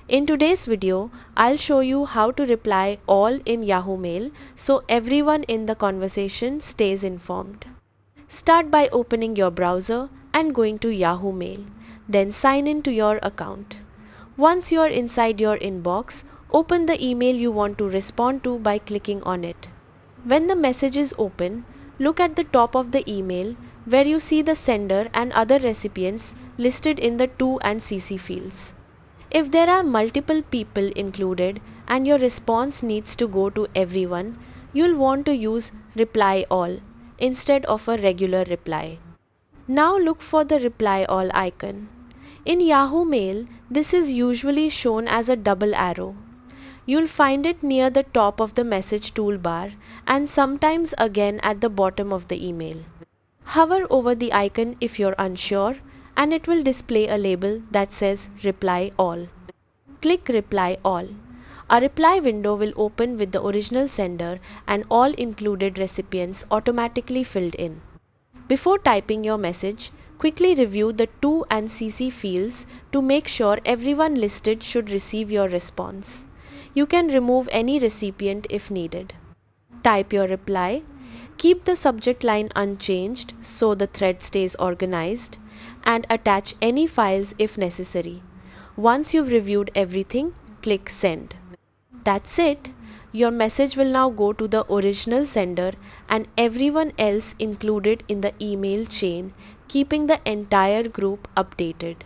In today's video, I'll show you how to reply all in Yahoo Mail so everyone in the conversation stays informed. Start by opening your browser and going to Yahoo Mail. Then sign in to your account. Once you're inside your inbox, open the email you want to respond to by clicking on it. When the message is open, look at the top of the email where you see the sender and other recipients listed in the To and CC fields. If there are multiple people included and your response needs to go to everyone, you'll want to use Reply All instead of a regular reply. Now look for the Reply All icon. In Yahoo Mail, this is usually shown as a double arrow. You'll find it near the top of the message toolbar and sometimes again at the bottom of the email. Hover over the icon if you're unsure and it will display a label that says Reply All. Click Reply All. A reply window will open with the original sender and all included recipients automatically filled in. Before typing your message, quickly review the To and CC fields to make sure everyone listed should receive your response. You can remove any recipient if needed. Type your reply. Keep the subject line unchanged so the thread stays organized, and attach any files if necessary. Once you've reviewed everything, click Send. That's it. Your message will now go to the original sender and everyone else included in the email chain, keeping the entire group updated.